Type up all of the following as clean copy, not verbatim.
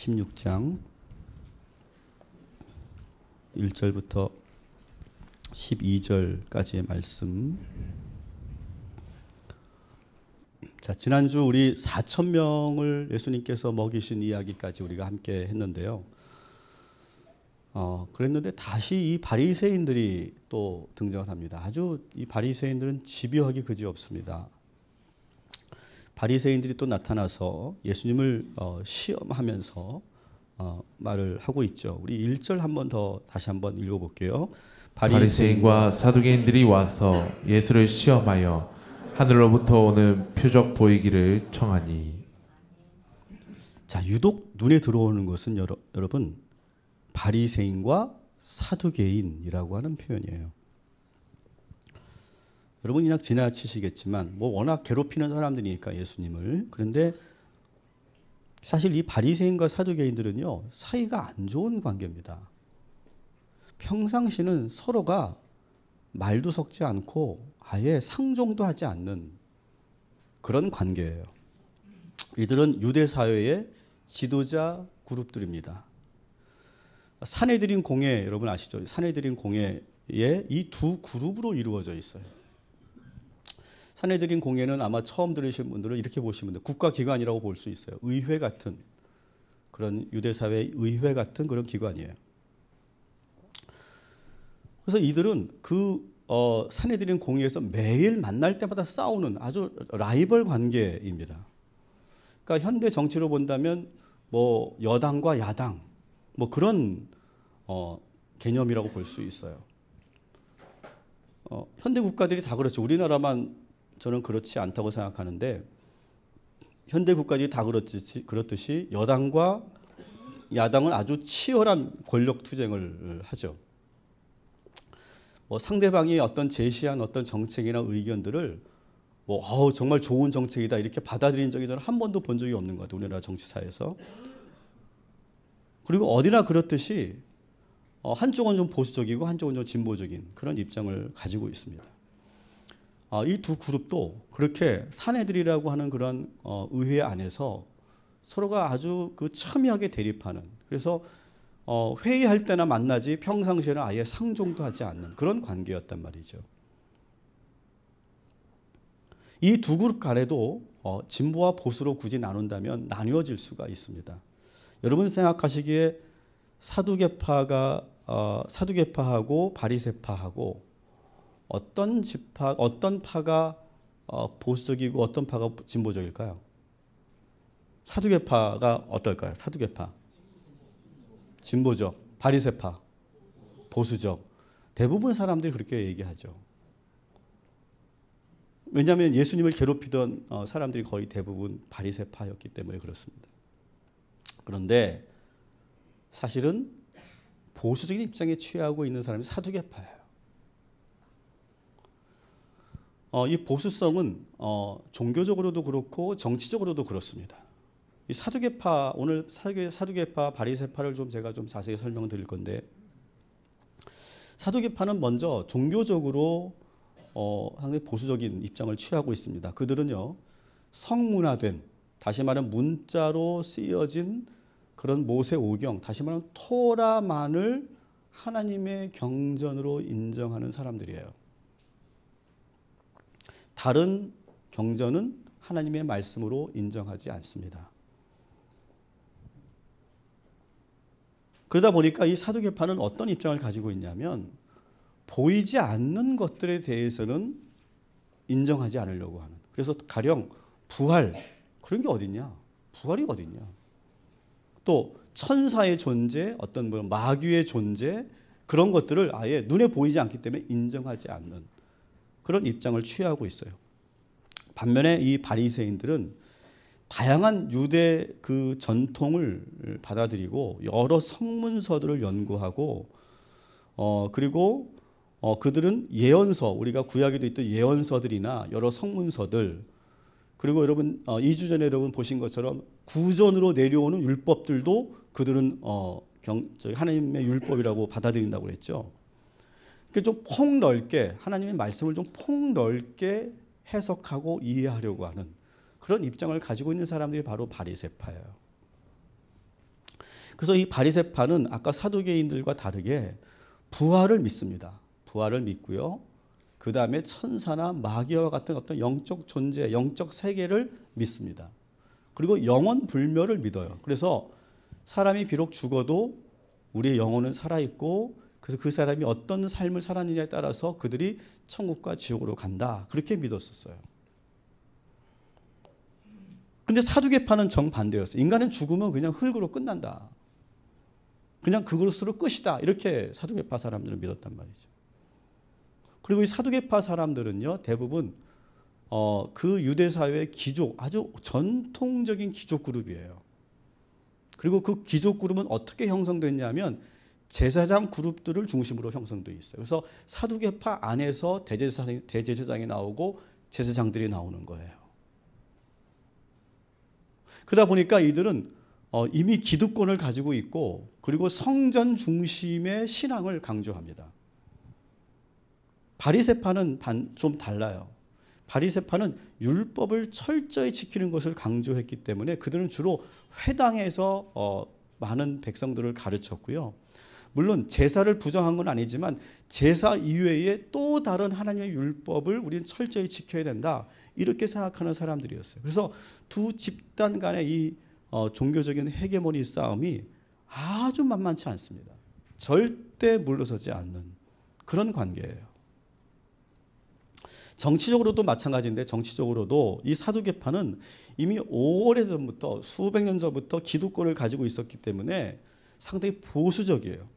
16장 1절부터 12절까지의 말씀. 자, 지난주 우리 4,000명을 예수님께서 먹이신 이야기까지 우리가 함께 했는데요. 그랬는데 다시 이 바리새인들이 또 등장을 합니다. 아주 이 바리새인들은 집요하기 그지없습니다. 바리새인들이 또 나타나서 예수님을 시험하면서 말을 하고 있죠. 우리 1절 한번 더 다시 한번 읽어볼게요. 바리새인과 사두개인들이 와서 예수를 시험하여 하늘로부터 오는 표적 보이기를 청하니. 자, 유독 눈에 들어오는 것은 여러분 바리새인과 사두개인이라고 하는 표현이에요. 여러분 그냥 지나치시겠지만 워낙 괴롭히는 사람들이니까 예수님을. 그런데 사실 이 바리새인과 사두개인들은요 사이가 안 좋은 관계입니다. 평상시는 서로가 말도 섞지 않고 아예 상종도 하지 않는 그런 관계예요. 이들은 유대 사회의 지도자 그룹들입니다. 산헤드린 공회 여러분 아시죠? 산헤드린 공회에 이 두 그룹으로 이루어져 있어요. 산헤드린 공회는 아마 처음 들으신 분들은 이렇게 보시면 돼요. 국가기관이라고 볼 수 있어요. 의회 같은 그런 유대사회의 의회 같은 그런 기관이에요. 그래서 이들은 산헤드린 공회에서 매일 만날 때마다 싸우는 아주 라이벌 관계입니다. 그러니까 현대 정치로 본다면 뭐 여당과 야당 뭐 그런 개념이라고 볼 수 있어요. 현대 국가들이 다 그렇죠. 우리나라만 저는 그렇지 않다고 생각하는데 현대 국가들이 다 그렇듯이 여당과 야당은 아주 치열한 권력 투쟁을 하죠. 상대방이 어떤 제시한 어떤 정책이나 의견들을 정말 좋은 정책이다 이렇게 받아들인 적이 저는 한 번도 본 적이 없는 것 같아요. 우리나라 정치사에서. 그리고 어디나 그렇듯이 한쪽은 좀 보수적이고 한쪽은 좀 진보적인 그런 입장을 가지고 있습니다. 이 두 그룹도 그렇게 사내들이라고 하는 그런 의회 안에서 서로가 아주 첨예하게 대립하는, 그래서 회의할 때나 만나지 평상시에는 아예 상종도 하지 않는 그런 관계였단 말이죠. 이 두 그룹 간에도 진보와 보수로 굳이 나눈다면 나뉘어질 수가 있습니다. 여러분 생각하시기에 사두개파하고 바리새파하고 어떤 파가 보수적이고 어떤 파가 진보적일까요? 사두개파가 어떨까요? 사두개파 진보적, 바리새파 보수적. 대부분 사람들이 그렇게 얘기하죠. 왜냐하면 예수님을 괴롭히던 사람들이 거의 대부분 바리새파였기 때문에 그렇습니다. 그런데 사실은 보수적인 입장에 취하고 있는 사람이 사두개파예요. 이 보수성은 종교적으로도 그렇고 정치적으로도 그렇습니다. 이 사두개파, 오늘 사두개파, 바리새파를 제가 좀 자세히 설명드릴 건데, 사두개파는 먼저 종교적으로 상당히 보수적인 입장을 취하고 있습니다. 그들은요 성문화된, 다시 말하면 문자로 쓰여진 그런 모세오경, 다시 말하면 토라만을 하나님의 경전으로 인정하는 사람들이에요. 다른 경전은 하나님의 말씀으로 인정하지 않습니다. 그러다 보니까 이 사두개파는 어떤 입장을 가지고 있냐면 보이지 않는 것들에 대해서는 인정하지 않으려고 하는, 그래서 가령 부활 그런 게 어딨냐, 부활이 어딨냐, 또 천사의 존재, 어떤 마귀의 존재, 그런 것들을 아예 눈에 보이지 않기 때문에 인정하지 않는 그런 입장을 취하고 있어요. 반면에 이 바리새인들은 다양한 유대 그 전통을 받아들이고 여러 성문서들을 연구하고 그리고 그들은 예언서, 우리가 구약에도 있던 예언서들이나 여러 성문서들, 그리고 여러분 2주 전에 여러분 보신 것처럼 구전으로 내려오는 율법들도 그들은 하나님의 율법이라고 받아들인다고 그랬죠. 좀 폭넓게 하나님의 말씀을 좀 폭넓게 해석하고 이해하려고 하는 그런 입장을 가지고 있는 사람들이 바로 바리새파예요. 그래서 이 바리새파는 아까 사두개인들과 다르게 부활을 믿습니다. 부활을 믿고요. 그 다음에 천사나 마귀와 같은 어떤 영적 존재, 영적 세계를 믿습니다. 그리고 영원 불멸을 믿어요. 그래서 사람이 비록 죽어도 우리의 영혼은 살아있고, 그래서 그 사람이 어떤 삶을 살았느냐에 따라서 그들이 천국과 지옥으로 간다. 그렇게 믿었었어요. 근데 사두개파는 정반대였어요. 인간은 죽으면 그냥 흙으로 끝난다. 그냥 그것으로 끝이다. 이렇게 사두개파 사람들은 믿었단 말이죠. 그리고 이 사두개파 사람들은요, 대부분 그 유대 사회의 귀족, 아주 전통적인 귀족 그룹이에요. 그리고 그 귀족 그룹은 어떻게 형성됐냐면 제사장 그룹들을 중심으로 형성되어 있어요. 그래서 사두개파 안에서 대제사장이 나오고 제사장들이 나오는 거예요. 그러다 보니까 이들은 이미 기득권을 가지고 있고, 그리고 성전 중심의 신앙을 강조합니다. 바리새파는 좀 달라요. 바리새파는 율법을 철저히 지키는 것을 강조했기 때문에 그들은 주로 회당에서 많은 백성들을 가르쳤고요. 물론 제사를 부정한 건 아니지만 제사 이외에 또 다른 하나님의 율법을 우리는 철저히 지켜야 된다, 이렇게 생각하는 사람들이었어요. 그래서 두 집단 간의 이 종교적인 헤게모니 싸움이 아주 만만치 않습니다. 절대 물러서지 않는 그런 관계예요. 정치적으로도 마찬가지인데, 정치적으로도 이 사두개파는 이미 오래전부터, 수백 년 전부터 기득권을 가지고 있었기 때문에 상당히 보수적이에요.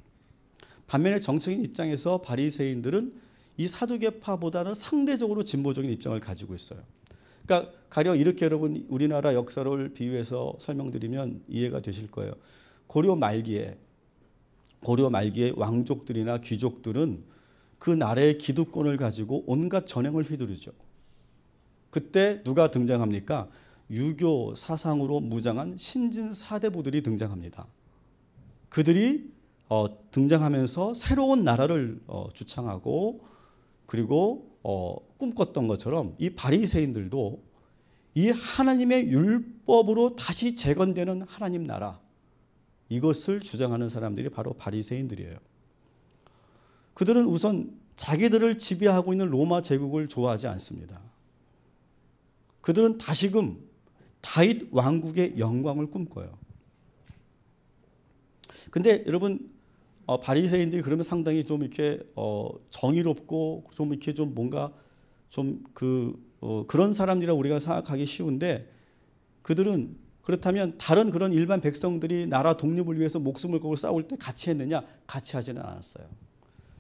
반면에 정치적인 입장에서 바리새인들은 이 사두개파보다는 상대적으로 진보적인 입장을 가지고 있어요. 그러니까 가령 이렇게 여러분 우리나라 역사를 비유해서 설명드리면 이해가 되실 거예요. 고려 말기에 왕족들이나 귀족들은 그 나라의 기득권을 가지고 온갖 전횡을 휘두르죠. 그때 누가 등장합니까? 유교 사상으로 무장한 신진 사대부들이 등장합니다. 그들이 등장하면서 새로운 나라를 주창하고, 그리고 꿈꿨던 것처럼 이 바리새인들도 이 하나님의 율법으로 다시 재건되는 하나님 나라, 이것을 주장하는 사람들이 바로 바리새인들이에요. 그들은 우선 자기들을 지배하고 있는 로마 제국을 좋아하지 않습니다. 그들은 다시금 다윗 왕국의 영광을 꿈꿔요. 근데 여러분, 바리새인들이 그러면 상당히 좀 이렇게 정의롭고 좀 이렇게 좀 뭔가 좀 그런 사람들이라고 우리가 생각하기 쉬운데, 그들은 그렇다면 다른 그런 일반 백성들이 나라 독립을 위해서 목숨을 걸고 싸울 때 같이 했느냐? 같이 하지는 않았어요.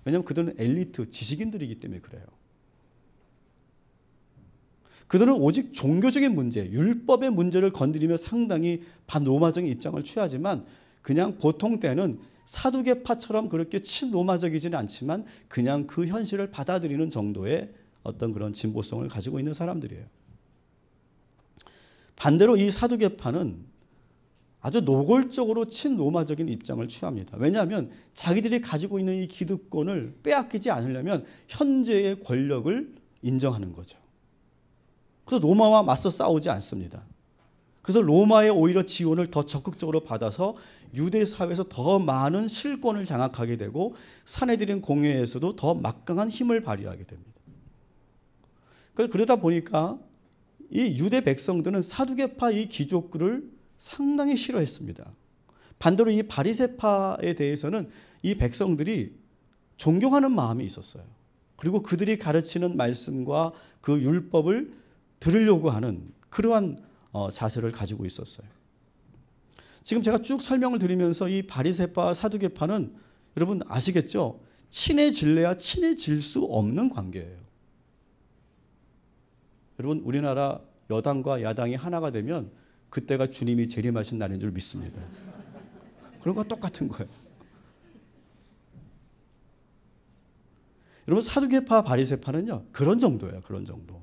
왜냐하면 그들은 엘리트, 지식인들이기 때문에 그래요. 그들은 오직 종교적인 문제, 율법의 문제를 건드리며 상당히 반로마적인 입장을 취하지만, 그냥 보통 때는 사두개파처럼 그렇게 친로마적이지는 않지만 그냥 그 현실을 받아들이는 정도의 어떤 그런 진보성을 가지고 있는 사람들이에요. 반대로 이 사두개파는 아주 노골적으로 친로마적인 입장을 취합니다. 왜냐하면 자기들이 가지고 있는 이 기득권을 빼앗기지 않으려면 현재의 권력을 인정하는 거죠. 그래서 로마와 맞서 싸우지 않습니다. 그래서 로마의 오히려 지원을 더 적극적으로 받아서 유대 사회에서 더 많은 실권을 장악하게 되고, 사내들인 공회에서도 더 막강한 힘을 발휘하게 됩니다. 그러다 보니까 이 유대 백성들은 사두개파 이 귀족들을 상당히 싫어했습니다. 반대로 이 바리새파에 대해서는 이 백성들이 존경하는 마음이 있었어요. 그리고 그들이 가르치는 말씀과 그 율법을 들으려고 하는 그러한 자세를 가지고 있었어요. 지금 제가 쭉 설명을 드리면서 이 바리새파, 사두개파는 여러분 아시겠죠? 친해질래야 친해질 수 없는 관계예요. 여러분, 우리나라 여당과 야당이 하나가 되면 그때가 주님이 재림하신 날인 줄 믿습니다. 그런 거 똑같은 거예요. 여러분, 사두개파, 바리새파는요, 그런 정도예요. 그런 정도.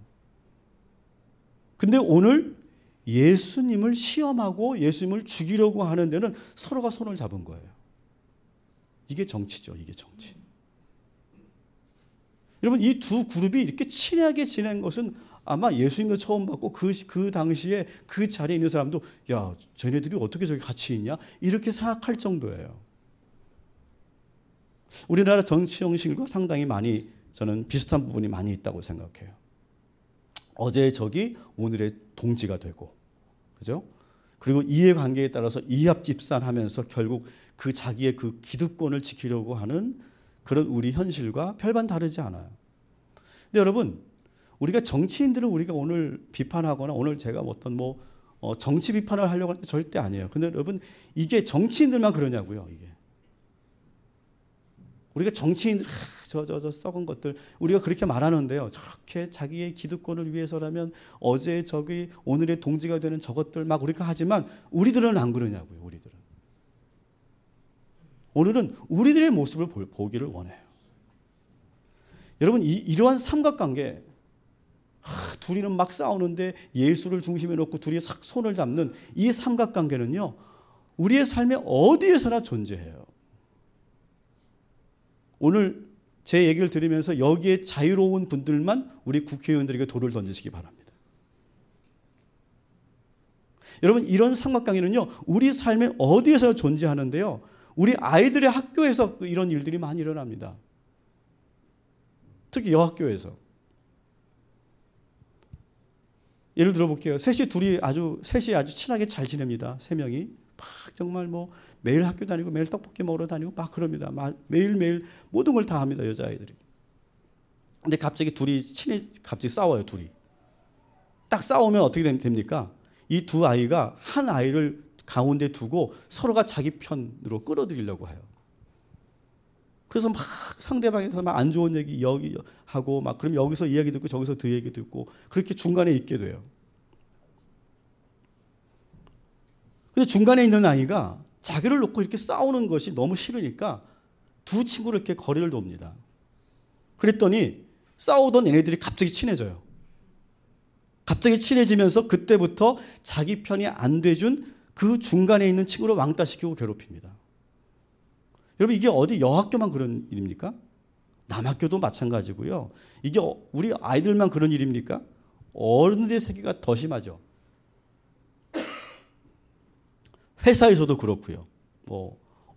근데 오늘 예수님을 시험하고 예수님을 죽이려고 하는 데는 서로가 손을 잡은 거예요. 이게 정치죠. 이게 정치. 여러분, 이 두 그룹이 이렇게 친하게 지낸 것은 아마 예수님도 처음 봤고 그 당시에 그 자리에 있는 사람도 야, 쟤네들이 어떻게 저기 같이 있냐? 이렇게 생각할 정도예요. 우리나라 정치 형식과 상당히 많이 저는 비슷한 부분이 많이 있다고 생각해요. 어제의 적이 오늘의 동지가 되고, 그죠? 그리고 이해관계에 따라서 이합집산하면서 결국 그 자기의 그 기득권을 지키려고 하는 그런 우리 현실과 별반 다르지 않아요. 근데 여러분, 우리가 정치인들을 우리가 오늘 비판하거나 오늘 제가 어떤 정치 비판을 하려고 하는 게 절대 아니에요. 근데 여러분, 이게 정치인들만 그러냐고요, 이게. 우리가 정치인들, 저 썩은 것들, 우리가 그렇게 말하는데요. 저렇게 자기의 기득권을 위해서라면 어제의 적이 오늘의 동지가 되는 저것들 막 우리가 하지만 우리들은 안 그러냐고요, 우리들은. 오늘은 우리들의 모습을 보기를 원해요. 여러분, 이러한 삼각관계, 둘이는 막 싸우는데 예수를 중심에 놓고 둘이 싹 손을 잡는 이 삼각관계는요, 우리의 삶에 어디에서나 존재해요. 오늘 제 얘기를 들으면서 여기에 자유로운 분들만 우리 국회의원들에게 돌을 던지시기 바랍니다. 여러분, 이런 삼각관계는요, 우리 삶에 어디에서나 존재하는데요, 우리 아이들의 학교에서 이런 일들이 많이 일어납니다. 특히 여학교에서. 예를 들어 볼게요. 셋이 아주 친하게 잘 지냅니다. 3명이. 막 정말 매일 학교 다니고 매일 떡볶이 먹으러 다니고 막 그럽니다. 매일매일 모든 걸 다 합니다. 여자아이들이. 근데 갑자기 갑자기 싸워요. 둘이. 딱 싸우면 어떻게 됩니까? 이 두 아이가 한 아이를 가운데 두고 서로가 자기 편으로 끌어들이려고 해요. 그래서 막 상대방에서 막 안 좋은 얘기 여기 하고 막 그럼 여기서 이야기 듣고 저기서 그 얘기 듣고 그렇게 중간에 있게 돼요. 근데 중간에 있는 아이가 자기를 놓고 이렇게 싸우는 것이 너무 싫으니까 두 친구를 이렇게 거리를 둡니다. 그랬더니 싸우던 얘네들이 갑자기 친해져요. 갑자기 친해지면서 그때부터 자기 편이 안 돼준 그 중간에 있는 친구를 왕따시키고 괴롭힙니다. 여러분, 이게 어디 여학교만 그런 일입니까? 남학교도 마찬가지고요. 이게 우리 아이들만 그런 일입니까? 어른들의 세계가 더 심하죠. 회사에서도 그렇고요.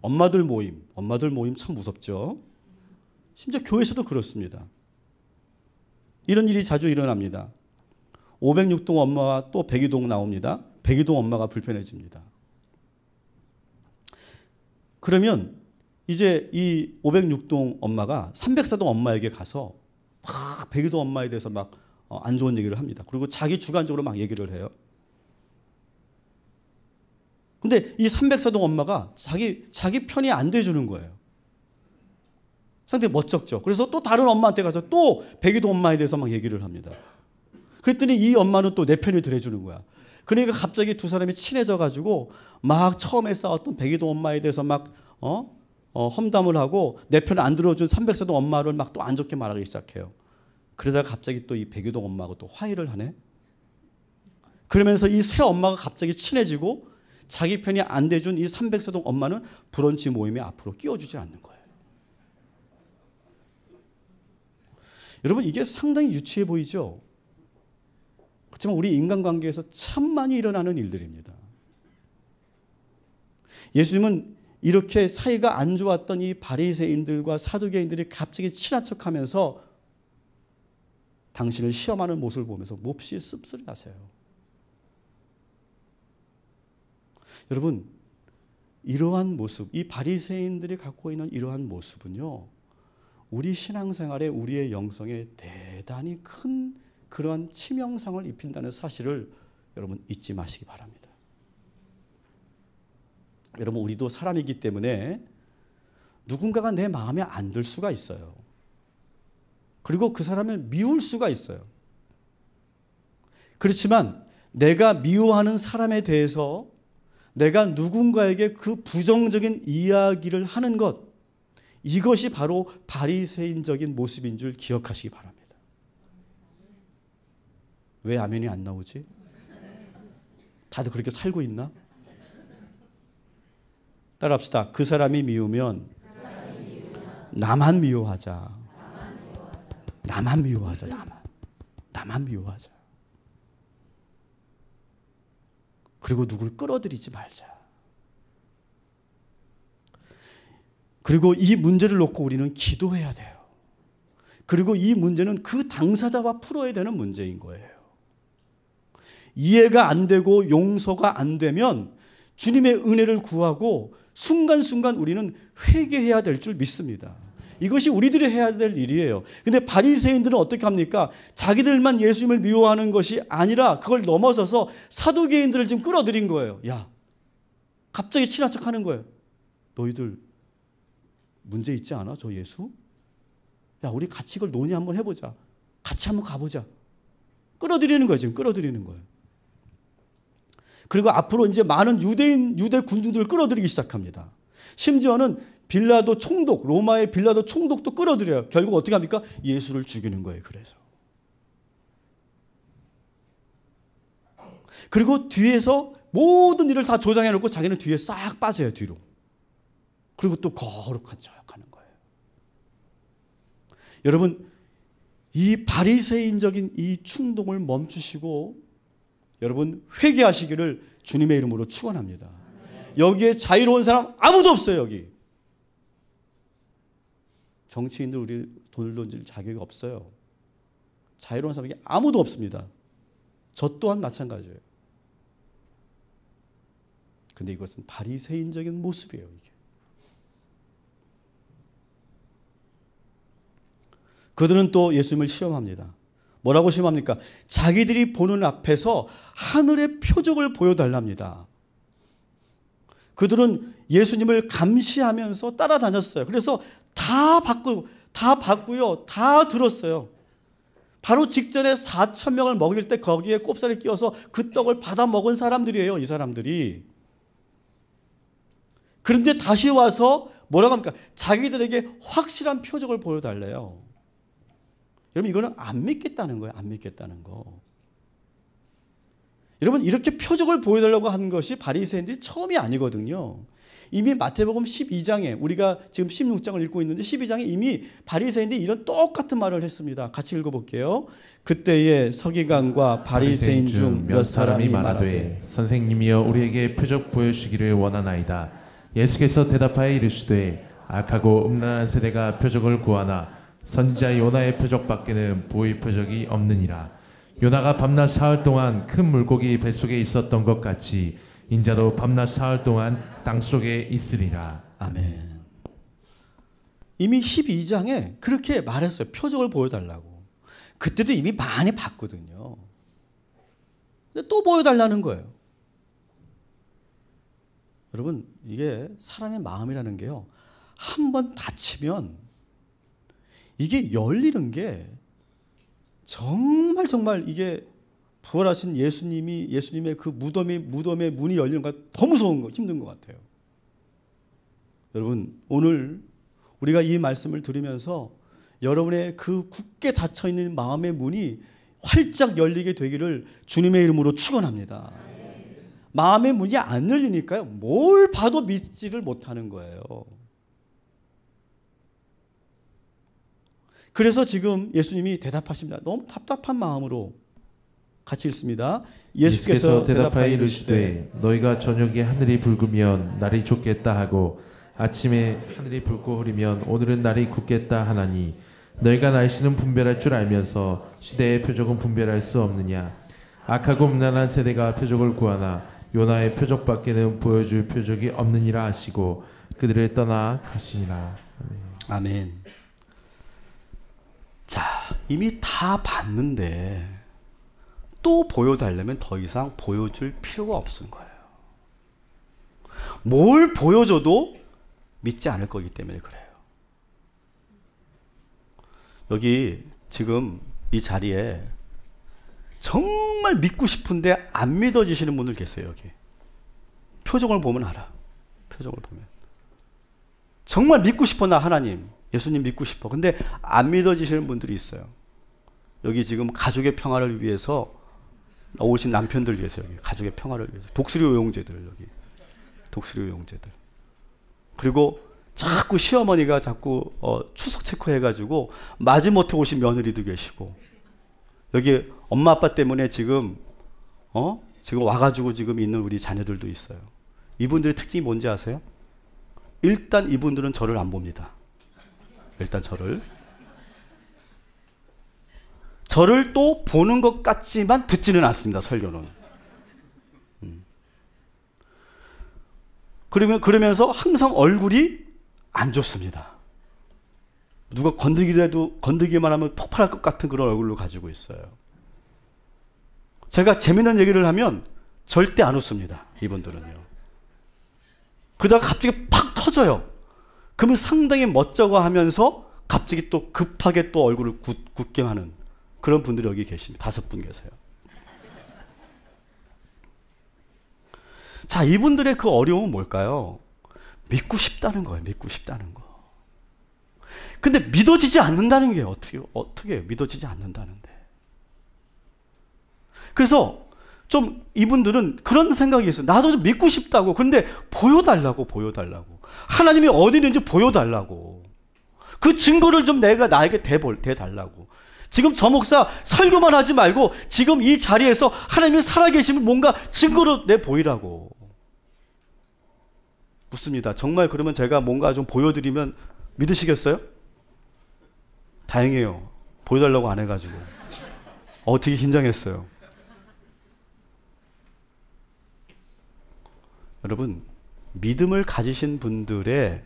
엄마들 모임 참 무섭죠. 심지어 교회에서도 그렇습니다. 이런 일이 자주 일어납니다. 506동 엄마와 또 102동 나옵니다. 102동 엄마가 불편해집니다. 그러면 이제 이 506동 엄마가 304동 엄마에게 가서 막 102동 엄마에 대해서 막 안 좋은 얘기를 합니다. 그리고 자기 주관적으로 막 얘기를 해요. 근데 이 304동 엄마가 자기 편이 안 돼주는 거예요. 상당히 멋쩍죠. 그래서 또 다른 엄마한테 가서 또 102동 엄마에 대해서 막 얘기를 합니다. 그랬더니 이 엄마는 또 내 편을 들어주는 거야. 그러니까 갑자기 두 사람이 친해져가지고 막 처음에 싸웠던 102동 엄마에 대해서 막 험담을 하고 내 편을 안 들어준 304동 엄마를 막 또 안 좋게 말하기 시작해요. 그러다가 갑자기 또 이 102동 엄마하고 또 화해를 하네. 그러면서 이 새 엄마가 갑자기 친해지고 자기 편이 안 돼준 이 304동 엄마는 브런치 모임에 앞으로 끼워주지 않는 거예요. 여러분, 이게 상당히 유치해 보이죠? 그렇지만 우리 인간관계에서 참 많이 일어나는 일들입니다. 예수님은 이렇게 사이가 안 좋았던 이 바리새인들과 사두개인들이 갑자기 친한 척하면서 당신을 시험하는 모습을 보면서 몹시 씁쓸해하세요. 여러분, 이러한 모습, 이 바리새인들이 갖고 있는 이러한 모습은요, 우리 신앙생활에 우리의 영성에 대단히 큰 그러한 치명상을 입힌다는 사실을 여러분 잊지 마시기 바랍니다. 여러분, 우리도 사람이기 때문에 누군가가 내 마음에 안 들 수가 있어요. 그리고 그 사람을 미울 수가 있어요. 그렇지만 내가 미워하는 사람에 대해서 내가 누군가에게 그 부정적인 이야기를 하는 것, 이것이 바로 바리새인적인 모습인 줄 기억하시기 바랍니다. 왜 아멘이 안 나오지? 다들 그렇게 살고 있나? 따라합시다. 그 사람이 미우면 나만 미워하자. 나만 미워하자. 나만 미워하자. 그리고 누굴 끌어들이지 말자. 그리고 이 문제를 놓고 우리는 기도해야 돼요. 그리고 이 문제는 그 당사자와 풀어야 되는 문제인 거예요. 이해가 안 되고 용서가 안 되면 주님의 은혜를 구하고 순간순간 우리는 회개해야 될 줄 믿습니다. 이것이 우리들이 해야 될 일이에요. 근데 바리새인들은 어떻게 합니까? 자기들만 예수님을 미워하는 것이 아니라 그걸 넘어서서 사두개인들을 지금 끌어들인 거예요. 야, 갑자기 친한 척 하는 거예요. 너희들 문제 있지 않아? 저 예수? 야, 우리 같이 이걸 논의 한번 해보자. 같이 한번 가보자. 끌어들이는 거예요. 지금 끌어들이는 거예요. 그리고 앞으로 이제 많은 유대 군주들을 끌어들이기 시작합니다. 심지어는 빌라도 총독, 로마의 빌라도 총독도 끌어들여요. 결국 어떻게 합니까? 예수를 죽이는 거예요. 그래서. 그리고 뒤에서 모든 일을 다 조장해 놓고 자기는 뒤에 싹 빠져요. 뒤로. 그리고 또 거룩한 척하는 거예요. 여러분, 이 바리새인적인 이 충동을 멈추시고 여러분 회개하시기를 주님의 이름으로 축원합니다. 여기에 자유로운 사람 아무도 없어요. 여기 정치인들 우리 돈을 던질 자격이 없어요. 자유로운 사람이 아무도 없습니다. 저 또한 마찬가지예요. 근데 이것은 바리새인적인 모습이에요. 이게. 그들은 또 예수님을 시험합니다. 뭐라고 시험합니까? 자기들이 보는 앞에서 하늘의 표적을 보여달랍니다. 그들은 예수님을 감시하면서 따라다녔어요. 그래서 다 봤고요. 다 들었어요. 바로 직전에 4,000명을 먹일 때 거기에 꼽살이 끼어서 그 떡을 받아 먹은 사람들이에요. 이 사람들이. 그런데 다시 와서 뭐라고 합니까? 자기들에게 확실한 표적을 보여달래요. 여러분 이거는 안 믿겠다는 거예요. 안 믿겠다는 거. 여러분 이렇게 표적을 보여달라고 하는 것이 바리새인들이 처음이 아니거든요. 이미 마태복음 12장에 우리가 지금 16장을 읽고 있는데 12장에 이미 바리새인들이 이런 똑같은 말을 했습니다. 같이 읽어볼게요. 그때에 서기관과 바리새인 중 몇 사람이 말하되 선생님이여 우리에게 표적 보여주시기를 원하나이다. 예수께서 대답하여 이르시되 악하고 음란한 세대가 표적을 구하나 선지자 요나의 표적밖에는 보일 표적이 없느니라. 요나가 밤낮 사흘 동안 큰 물고기 뱃속에 있었던 것 같이 인자도 밤낮 사흘 동안 땅속에 있으리라. 아멘. 이미 12장에 그렇게 말했어요. 표적을 보여달라고. 그때도 이미 많이 봤거든요. 근데 또 보여달라는 거예요. 여러분 이게 사람의 마음이라는 게요. 한번 닫히면 이게 열리는 게 정말 이게 부활하신 예수님의 그 무덤의 문이 열리는 거 더 무서운 거, 힘든 것 같아요. 여러분 오늘 우리가 이 말씀을 들으면서 여러분의 그 굳게 닫혀 있는 마음의 문이 활짝 열리게 되기를 주님의 이름으로 축원합니다. 마음의 문이 안 열리니까요. 뭘 봐도 믿지를 못하는 거예요. 그래서 지금 예수님이 대답하십니다. 너무 답답한 마음으로 같이 읽습니다. 예수께서 대답하여 이르시되 너희가 저녁에 하늘이 붉으면 날이 좁겠다 하고 아침에 하늘이 붉고 흐리면 오늘은 날이 굳겠다 하나니 너희가 날씨는 분별할 줄 알면서 시대의 표적은 분별할 수 없느냐. 악하고 음란한 세대가 표적을 구하나 요나의 표적밖에는 보여줄 표적이 없느니라 하시고 그들을 떠나 가시니라. 아멘. 자, 이미 다 봤는데 또 보여달라면 더 이상 보여줄 필요가 없은 거예요. 뭘 보여줘도 믿지 않을 거기 때문에 그래요. 여기 지금 이 자리에 정말 믿고 싶은데 안 믿어지시는 분들 계세요. 여기 표정을 보면 알아. 표정을 보면 정말 믿고 싶어. 나 하나님 예수님 믿고 싶어. 근데 안 믿어지시는 분들이 있어요. 여기 지금 가족의 평화를 위해서 오신 남편들 위해서 여기 가족의 평화를 위해서 독수리 요용제들 여기 독수리 요용제들 그리고 자꾸 시어머니가 자꾸 추석 체크해가지고 마지못해 오신 며느리도 계시고 여기 엄마 아빠 때문에 지금 지금 와가지고 지금 있는 우리 자녀들도 있어요. 이분들의 특징이 뭔지 아세요? 일단 이분들은 저를 안 봅니다. 일단 저를 또 보는 것 같지만 듣지는 않습니다. 설교는. 그러면서 항상 얼굴이 안 좋습니다. 누가 건드기만 하면 폭발할 것 같은 그런 얼굴로 가지고 있어요. 제가 재밌는 얘기를 하면 절대 안 웃습니다. 이분들은요. 그러다가 갑자기 팍 터져요. 그러면 상당히 멋쩍어 하면서 갑자기 또 급하게 또 얼굴을 굳게 하는 그런 분들이 여기 계십니다. 5분 계세요. 자, 이분들의 그 어려움은 뭘까요? 믿고 싶다는 거예요. 믿고 싶다는 거. 근데 믿어지지 않는다는 게 어떻게 믿어지지 않는다는데. 그래서 좀 이분들은 그런 생각이 있어요. 나도 좀 믿고 싶다고. 근데 보여달라고. 하나님이 어디 있는지 보여달라고. 그 증거를 좀 나에게 대달라고. 지금 저 목사 설교만 하지 말고 지금 이 자리에서 하나님이 살아계심을 뭔가 증거로 보이라고. 묻습니다. 정말 그러면 제가 뭔가 좀 보여드리면 믿으시겠어요? 다행이에요. 보여달라고 안 해가지고. 되게 긴장했어요. 여러분, 믿음을 가지신 분들의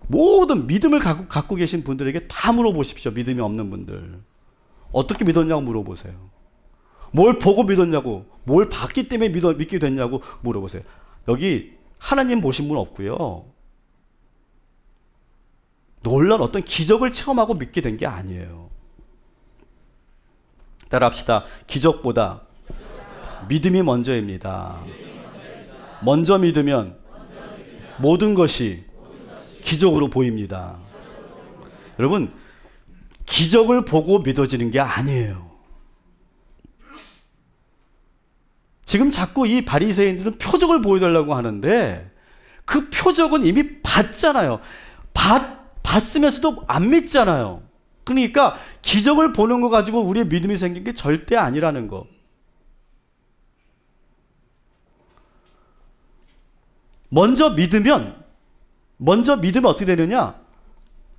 모든 믿음을 갖고 계신 분들에게 다 물어보십시오. 믿음이 없는 분들. 어떻게 믿었냐고 물어보세요. 뭘 보고 믿었냐고, 뭘 봤기 때문에 믿게 됐냐고 물어보세요. 여기 하나님 보신 분 없고요. 놀라운 어떤 기적을 체험하고 믿게 된 게 아니에요. 따라합시다. 기적보다 믿음이 먼저입니다. 먼저 믿으면 모든 것이 기적으로 보입니다. 여러분, 기적을 보고 믿어지는 게 아니에요. 지금 자꾸 이 바리새인들은 표적을 보여달라고 하는데 그 표적은 이미 봤잖아요. 봤으면서도 안 믿잖아요. 그러니까 기적을 보는 거 가지고 우리의 믿음이 생긴 게 절대 아니라는 거. 먼저 믿으면 어떻게 되느냐?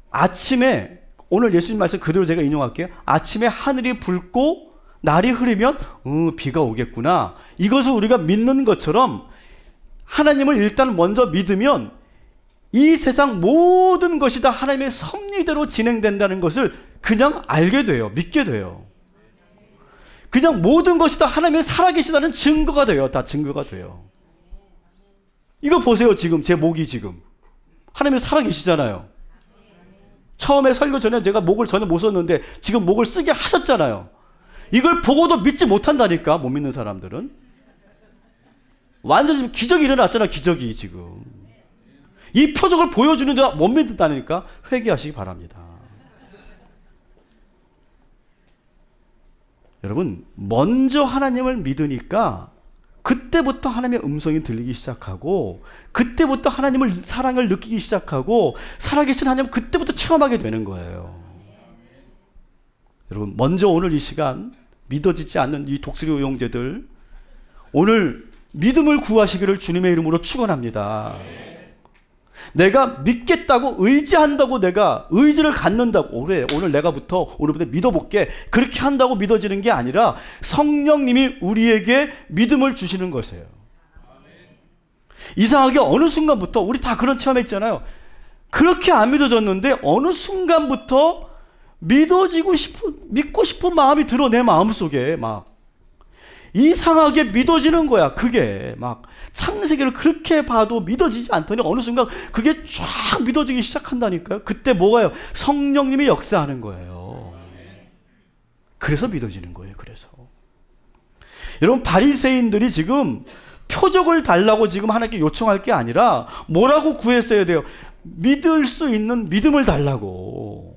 아침에, 오늘 예수님 말씀 그대로 제가 인용할게요. 아침에 하늘이 붉고 날이 흐리면 비가 오겠구나. 이것을 우리가 믿는 것처럼 하나님을 일단 먼저 믿으면 이 세상 모든 것이 다 하나님의 섭리대로 진행된다는 것을 그냥 알게 돼요. 믿게 돼요. 그냥 모든 것이 다 하나님의 살아계시다는 증거가 돼요. 다 증거가 돼요. 이거 보세요. 지금 제 목이 지금 하나님이 살아계시잖아요. 처음에 설교 전에 제가 목을 전혀 못 썼는데 지금 목을 쓰게 하셨잖아요. 이걸 보고도 믿지 못한다니까. 못 믿는 사람들은. 완전 지금 기적이 일어났잖아. 기적이 지금. 이 표적을 보여주는데 못 믿는다니까. 회개하시기 바랍니다. 여러분, 먼저 하나님을 믿으니까 그때부터 하나님의 음성이 들리기 시작하고 그때부터 하나님을 사랑을 느끼기 시작하고 살아계신 하나님 그때부터 체험하게 되는 거예요. 여러분, 먼저 오늘 이 시간 믿어지지 않는 이 독수리 우용제들 오늘 믿음을 구하시기를 주님의 이름으로 축원합니다. 내가 믿겠다고 의지한다고 내가 의지를 갖는다고 오늘부터 믿어볼게 그렇게 한다고 믿어지는 게 아니라 성령님이 우리에게 믿음을 주시는 것이에요. 이상하게 어느 순간부터 우리 다 그런 체험했잖아요. 그렇게 안 믿어졌는데 어느 순간부터 믿고 싶은 마음이 들어. 내 마음속에 막 이상하게 믿어지는 거야. 그게 막 창세기를 그렇게 봐도 믿어지지 않더니 어느 순간 그게 쫙 믿어지기 시작한다니까요. 그때 뭐가요? 성령님이 역사하는 거예요. 그래서 믿어지는 거예요. 그래서 여러분, 바리새인들이 지금 표적을 달라고 지금 하나님께 요청할 게 아니라 뭐라고 구했어야 돼요? 믿을 수 있는 믿음을 달라고.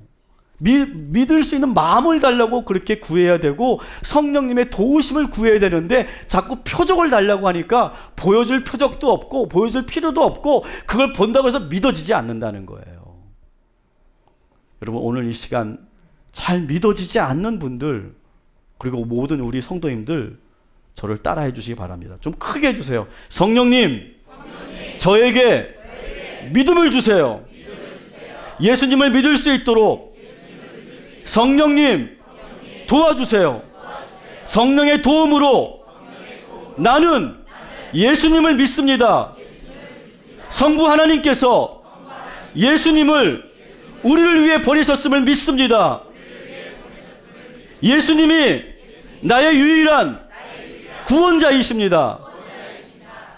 믿을 수 있는 마음을 달라고 그렇게 구해야 되고 성령님의 도우심을 구해야 되는데 자꾸 표적을 달라고 하니까 보여줄 표적도 없고 보여줄 필요도 없고 그걸 본다고 해서 믿어지지 않는다는 거예요. 여러분, 오늘 이 시간 잘 믿어지지 않는 분들 그리고 모든 우리 성도님들 저를 따라해 주시기 바랍니다. 좀 크게 해주세요. 성령님, 저에게 믿음을 주세요. 예수님을 믿을 수 있도록 성령님 도와주세요. 성령의 도움으로 나는 예수님을 믿습니다. 성부 하나님께서 예수님을 우리를 위해 보내셨음을 믿습니다. 예수님이 나의 유일한 구원자이십니다.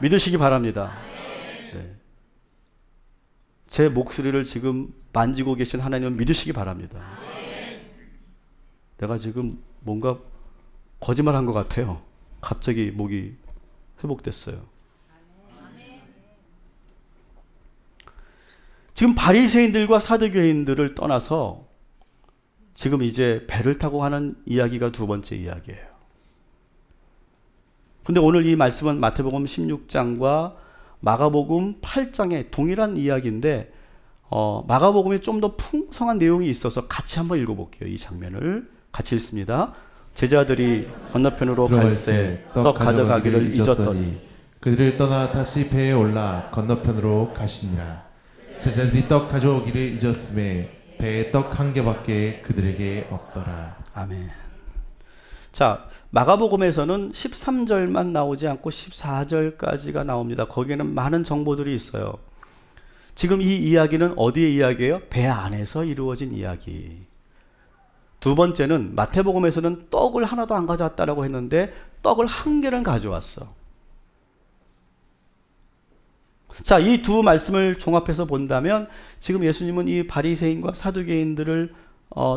믿으시기 바랍니다. 네. 제 목소리를 지금 만지고 계신 하나님은 믿으시기 바랍니다. 내가 지금 뭔가 거짓말한 것 같아요. 갑자기 목이 회복됐어요. 지금 바리새인들과 사두개인들을 떠나서 지금 이제 배를 타고 하는 이야기가 두 번째 이야기예요. 근데 오늘 이 말씀은 마태복음 16장과 마가복음 8장의 동일한 이야기인데 마가복음이 좀 더 풍성한 내용이 있어서 같이 한번 읽어볼게요. 이 장면을 같이 읽습니다. 제자들이 건너편으로 갈새 떡 가져가기를 잊었더니 그들을 떠나 다시 배에 올라 건너편으로 가시니라. 제자들이 떡 가져오기를 잊었음에 배에 떡 한 개밖에 그들에게 없더라. 아멘. 자, 마가복음에서는 13절만 나오지 않고 14절까지가 나옵니다. 거기에는 많은 정보들이 있어요. 지금 이 이야기는 어디의 이야기예요? 배 안에서 이루어진 이야기. 두 번째는 마태복음에서는 떡을 하나도 안 가져왔다라고 했는데 떡을 한 개를 가져왔어. 자, 이 두 말씀을 종합해서 본다면 지금 예수님은 이 바리새인과 사두개인들을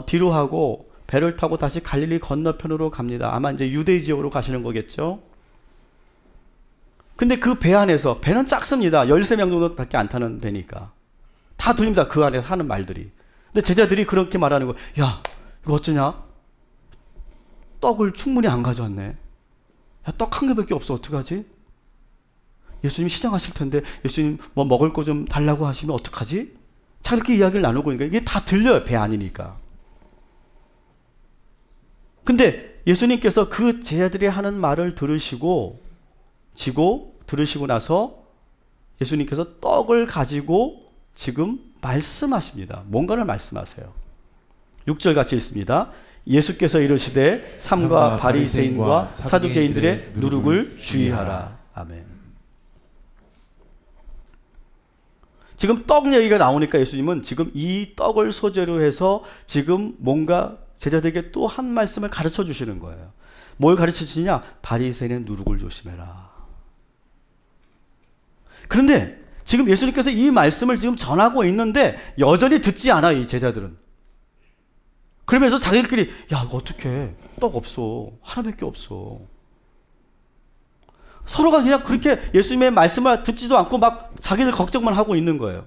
뒤로 하고 배를 타고 다시 갈릴리 건너편으로 갑니다. 아마 이제 유대 지역으로 가시는 거겠죠. 근데 그 배 안에서, 배는 작습니다. 13명 정도밖에 안 타는 배니까 다 들립니다. 그 안에서 하는 말들이. 근데 제자들이 그렇게 말하는 거예요. 야, 이거 어쩌냐? 떡을 충분히 안 가져왔네. 야, 떡 한 개밖에 없어. 어떡하지? 예수님 시장하실 텐데 예수님 뭐 먹을 거 좀 달라고 하시면 어떡하지? 자, 이렇게 이야기를 나누고 있으니까 이게 다 들려요. 배 아니니까. 근데 예수님께서 그 제자들이 하는 말을 들으시고 나서 예수님께서 떡을 가지고 지금 말씀하십니다. 뭔가를 말씀하세요. 6절 같이 읽습니다. 예수께서 이르시되 삼가 바리새인과 사두개인들의 누룩을 주의하라. 아멘. 지금 떡 얘기가 나오니까 예수님은 지금 이 떡을 소재로 해서 지금 뭔가 제자들에게 또 한 말씀을 가르쳐 주시는 거예요. 뭘 가르쳐 주시냐? 바리새인의 누룩을 조심해라. 그런데 지금 예수님께서 이 말씀을 지금 전하고 있는데 여전히 듣지 않아요, 이 제자들은. 그러면서 자기들끼리 야, 이거 어떡해. 떡 없어. 하나밖에 없어. 서로가 그냥 그렇게 예수님의 말씀을 듣지도 않고 막 자기들 걱정만 하고 있는 거예요.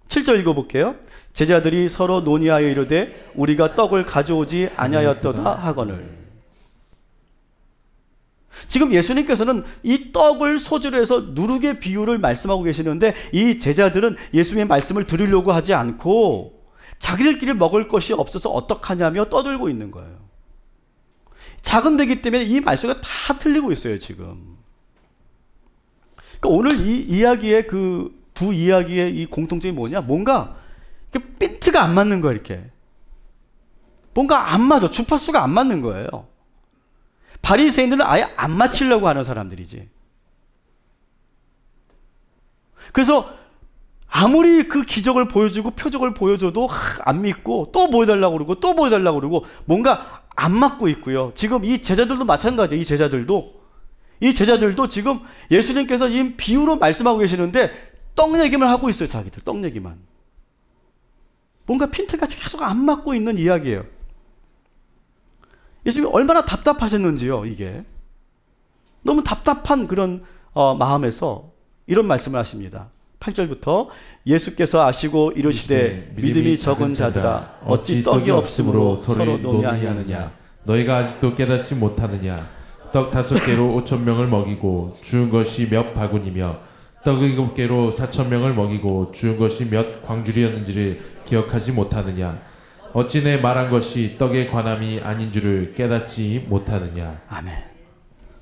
7절 읽어볼게요. 제자들이 서로 논의하여 이르되 우리가 떡을 가져오지 아니하였도다 하거늘. 지금 예수님께서는 이 떡을 소재로 해서 누룩의 비유를 말씀하고 계시는데 이 제자들은 예수님의 말씀을 들으려고 하지 않고 자기들끼리 먹을 것이 없어서 어떡하냐며 떠들고 있는 거예요. 작은 데기 때문에 이 말씀이 다 틀리고 있어요, 지금. 그러니까 오늘 이 이야기의 그 두 이야기의 이 공통점이 뭐냐? 뭔가 핀트가 안 맞는 거야, 이렇게. 뭔가 안 맞아. 주파수가 안 맞는 거예요. 바리새인들은 아예 안 맞추려고 하는 사람들이지. 그래서 아무리 그 기적을 보여주고 표적을 보여줘도 안 믿고 또 보여달라고 그러고 또 보여달라고 그러고 뭔가 안 맞고 있고요. 지금 이 제자들도 마찬가지예요. 이 제자들도 지금 예수님께서 이 비유로 말씀하고 계시는데 떡 얘기만 하고 있어요. 자기들 떡 얘기만. 뭔가 핀트가 계속 안 맞고 있는 이야기예요. 예수님이 얼마나 답답하셨는지요. 이게 너무 답답한 그런 마음에서 이런 말씀을 하십니다. 8절부터 예수께서 아시고 이르시되 믿음이 적은 자들아 어찌 떡이 없으므로 서로 논의하느냐. 너희가 아직도 깨닫지 못하느냐. 떡 5개로 5,000명을 먹이고 주운 것이 몇 바구니며 떡 7개로 4,000명을 먹이고 주운 것이 몇 광줄이었는지를 기억하지 못하느냐. 어찌 내 말한 것이 떡의 관함이 아닌 줄을 깨닫지 못하느냐. 아멘.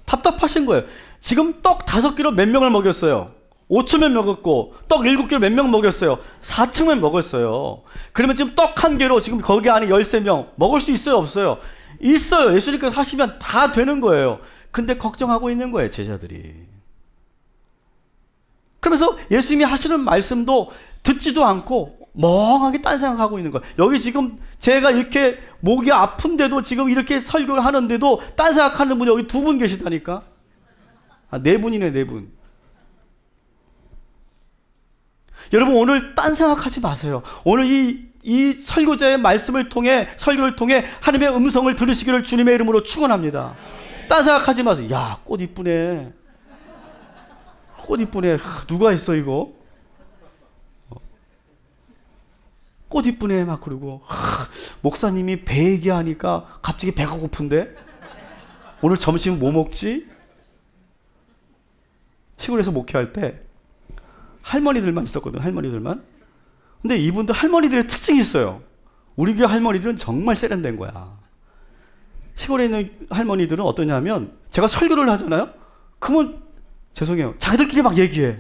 답답하신 거예요. 지금 떡 5개로 몇 명을 먹였어요? 5천 먹었고 떡 7개로 몇 명 먹였어요? 4층을 먹었어요. 그러면 지금 떡 1개로 지금 거기 안에 13명 먹을 수 있어요? 없어요? 있어요. 예수님께서 하시면 다 되는 거예요. 근데 걱정하고 있는 거예요, 제자들이. 그러면서 예수님이 하시는 말씀도 듣지도 않고 멍하게 딴 생각하고 있는 거예요. 여기 지금 제가 이렇게 목이 아픈데도 지금 이렇게 설교를 하는데도 딴 생각하는 분이 여기 2분 계시다니까. 4분이네, 4분. 여러분, 오늘 딴 생각하지 마세요. 오늘 이 설교자의 말씀을 통해, 설교를 통해 하나님의 음성을 들으시기를 주님의 이름으로 축원합니다. 딴 생각하지 마세요. 야, 꽃 이쁘네. 꽃 이쁘네. 누가 있어 이거? 꽃 이쁘네 막 그러고 목사님이 배 얘기하니까 갑자기 배가 고픈데 오늘 점심 뭐 먹지? 시골에서 목회할 때 할머니들만 있었거든. 할머니들만. 근데 이분들 할머니들의 특징이 있어요. 우리 교회 할머니들은 정말 세련된 거야. 시골에 있는 할머니들은 어떠냐면 제가 설교를 하잖아요. 그러면 죄송해요. 자기들끼리 막 얘기해.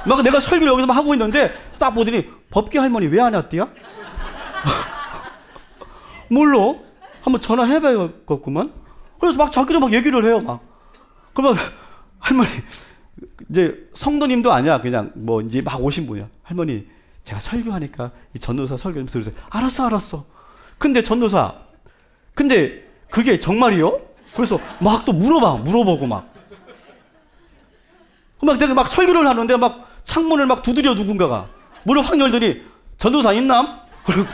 막 내가 설교를 여기서 막 하고 있는데 딱 보더니 법계 할머니 왜 안 왔디야? 몰라. 한번 전화해봐야겠구만. 그래서 막 자기들 막 얘기를 해요. 막. 그러면 할머니 이제 성도님도 아니야. 그냥 뭐 이제 막 오신 분이야. 할머니 제가 설교하니까 이 전도사 설교 좀 들으세요. 알았어. 근데 전도사 근데 그게 정말이요? 그래서 막 또 물어보고 막 내가 막 설교를 하는데 막 창문을 막 두드려 누군가가 문을 확 열더니 전도사 있남? 그러고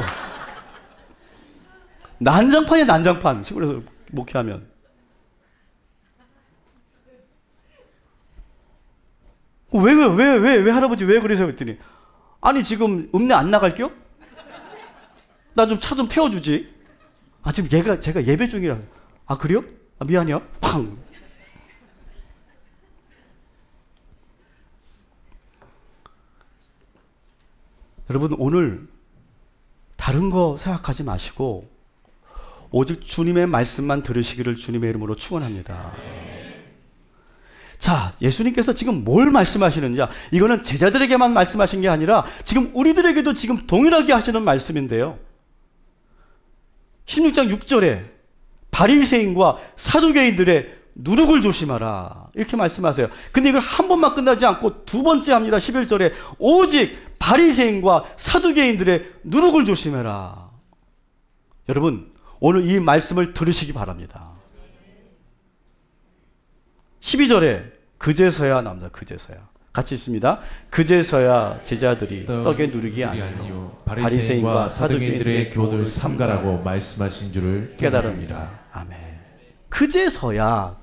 난장판이야 난장판. 시골에서 목회하면 왜 할아버지 왜 그러세요? 그랬더니 아니 지금 읍내 안 나갈게요? 나 좀 차 좀 태워주지. 아 지금 제가 예배 중이라. 아 그래요? 아 미안해요. 팡. 여러분 오늘 다른 거 생각하지 마시고 오직 주님의 말씀만 들으시기를 주님의 이름으로 축원합니다. 자, 예수님께서 지금 뭘 말씀하시느냐? 이거는 제자들에게만 말씀하신 게 아니라 지금 우리들에게도 지금 동일하게 하시는 말씀인데요. 16장 6절에 바리새인과 사두개인들의 누룩을 조심하라 이렇게 말씀하세요. 근데 이걸 한 번만 끝나지 않고 2번째 합니다. 11절에 오직 바리새인과 사두개인들의 누룩을 조심해라. 여러분 오늘 이 말씀을 들으시기 바랍니다. 12절에 그제서야 나옵니다. 그제서야 같이 있습니다. 그제서야 제자들이 떡의 누룩이 아니요 바리새인과 사두개인들의 교훈을 삼가라고 말씀하신 줄을 깨달음이라. 아멘. 그제서야.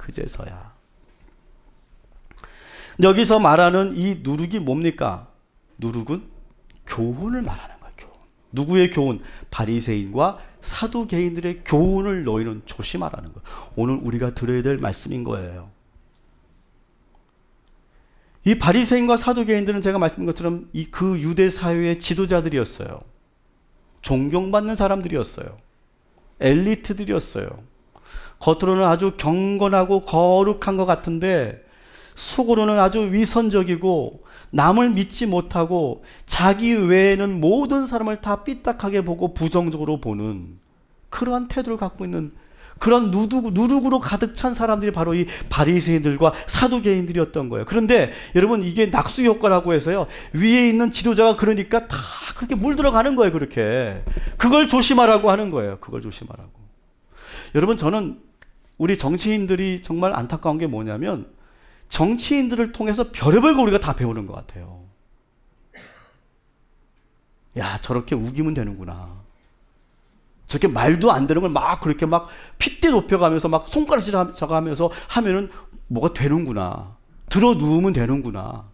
여기서 말하는 이 누룩이 뭡니까? 누룩은 교훈을 말하는 거예요. 교훈. 누구의 교훈? 바리새인과 사두개인들의 교훈을 너희는 조심하라는 거예요. 오늘 우리가 들어야 될 말씀인 거예요. 이 바리새인과 사두개인들은 제가 말씀드린 것처럼 그 유대 사회의 지도자들이었어요. 존경받는 사람들이었어요. 엘리트들이었어요. 겉으로는 아주 경건하고 거룩한 것 같은데 속으로는 아주 위선적이고 남을 믿지 못하고 자기 외에는 모든 사람을 다 삐딱하게 보고 부정적으로 보는 그러한 태도를 갖고 있는 그런 누룩으로 가득 찬 사람들이 바로 이 바리새인들과 사두개인들이었던 거예요. 그런데 여러분 이게 낙수 효과라고 해서요. 위에 있는 지도자가 그러니까 다 그렇게 물들어가는 거예요. 그렇게. 그걸 조심하라고 하는 거예요. 그걸 조심하라고. 여러분 저는 우리 정치인들이 정말 안타까운 게 뭐냐면 정치인들을 통해서 별의별 거 우리가 다 배우는 것 같아요. 야 저렇게 우기면 되는구나. 저렇게 말도 안 되는 걸 막 그렇게 막 핏대 높여가면서 막 손가락질 하면서 하면은 뭐가 되는구나. 들어 누우면 되는구나.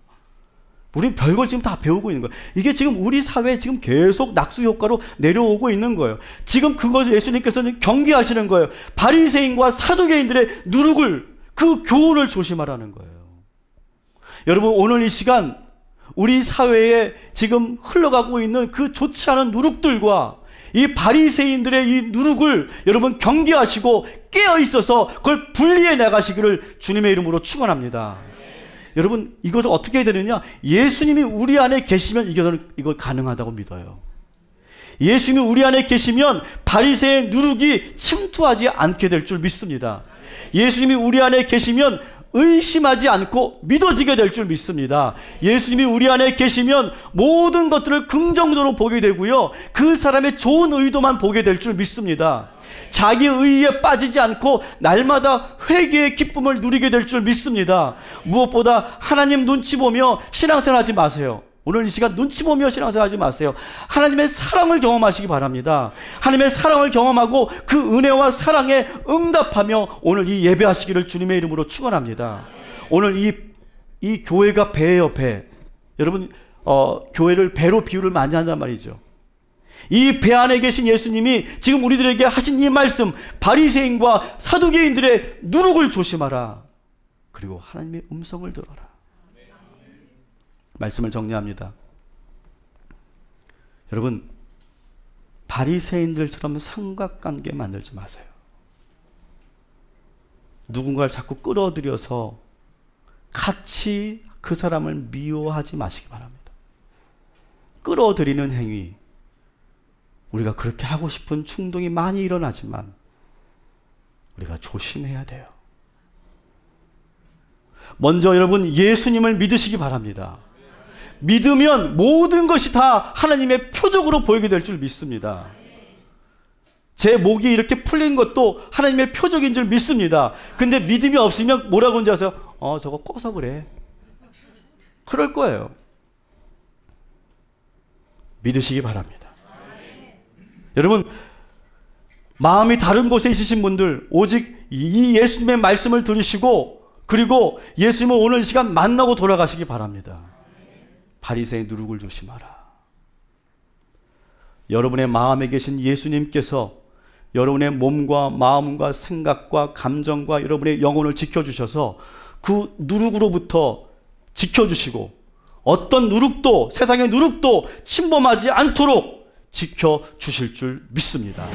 우리는 별걸 지금 다 배우고 있는 거예요. 이게 지금 우리 사회에 지금 계속 낙수 효과로 내려오고 있는 거예요. 지금 그것을 예수님께서는 경계하시는 거예요. 바리새인과 사두개인들의 누룩을 그 교훈을 조심하라는 거예요. 여러분 오늘 이 시간 우리 사회에 지금 흘러가고 있는 그 좋지 않은 누룩들과 이 바리새인들의 이 누룩을 여러분 경계하시고 깨어 있어서 그걸 분리해 나가시기를 주님의 이름으로 축원합니다. 여러분, 이것을 어떻게 해야 되느냐? 예수님이 우리 안에 계시면 이거 가능하다고 믿어요. 예수님이 우리 안에 계시면 바리새의 누룩이 침투하지 않게 될 줄 믿습니다. 예수님이 우리 안에 계시면 의심하지 않고 믿어지게 될 줄 믿습니다. 예수님이 우리 안에 계시면 모든 것들을 긍정적으로 보게 되고요, 그 사람의 좋은 의도만 보게 될 줄 믿습니다. 자기 의의에 빠지지 않고 날마다 회개의 기쁨을 누리게 될 줄 믿습니다. 무엇보다 하나님 눈치 보며 신앙생활하지 마세요. 오늘 이 시간 눈치 보며 신앙생활하지 마세요. 하나님의 사랑을 경험하시기 바랍니다. 하나님의 사랑을 경험하고 그 은혜와 사랑에 응답하며 오늘 이 예배하시기를 주님의 이름으로 축원합니다. 오늘 이 교회가 배예요, 배. 여러분, 교회를 배로 비유를 많이 한단 말이죠. 이 배 안에 계신 예수님이 지금 우리들에게 하신 이 말씀, 바리새인과 사두개인들의 누룩을 조심하라. 그리고 하나님의 음성을 들어라. 말씀을 정리합니다. 여러분, 바리새인들처럼 삼각관계 만들지 마세요. 누군가를 자꾸 끌어들여서 같이 그 사람을 미워하지 마시기 바랍니다. 끌어들이는 행위, 우리가 그렇게 하고 싶은 충동이 많이 일어나지만 우리가 조심해야 돼요. 먼저 여러분, 예수님을 믿으시기 바랍니다. 믿으면 모든 것이 다 하나님의 표적으로 보이게 될 줄 믿습니다. 제 목이 이렇게 풀린 것도 하나님의 표적인 줄 믿습니다. 근데 믿음이 없으면 뭐라고 하는지 아세요? 저거 꺼서 그래. 그럴 거예요. 믿으시기 바랍니다. 여러분, 마음이 다른 곳에 있으신 분들, 오직 이 예수님의 말씀을 들으시고 그리고 예수님을 오늘 이 시간 만나고 돌아가시기 바랍니다. 바리새의 누룩을 조심하라. 여러분의 마음에 계신 예수님께서 여러분의 몸과 마음과 생각과 감정과 여러분의 영혼을 지켜주셔서 그 누룩으로부터 지켜주시고 어떤 누룩도, 세상의 누룩도 침범하지 않도록 지켜주실 줄 믿습니다.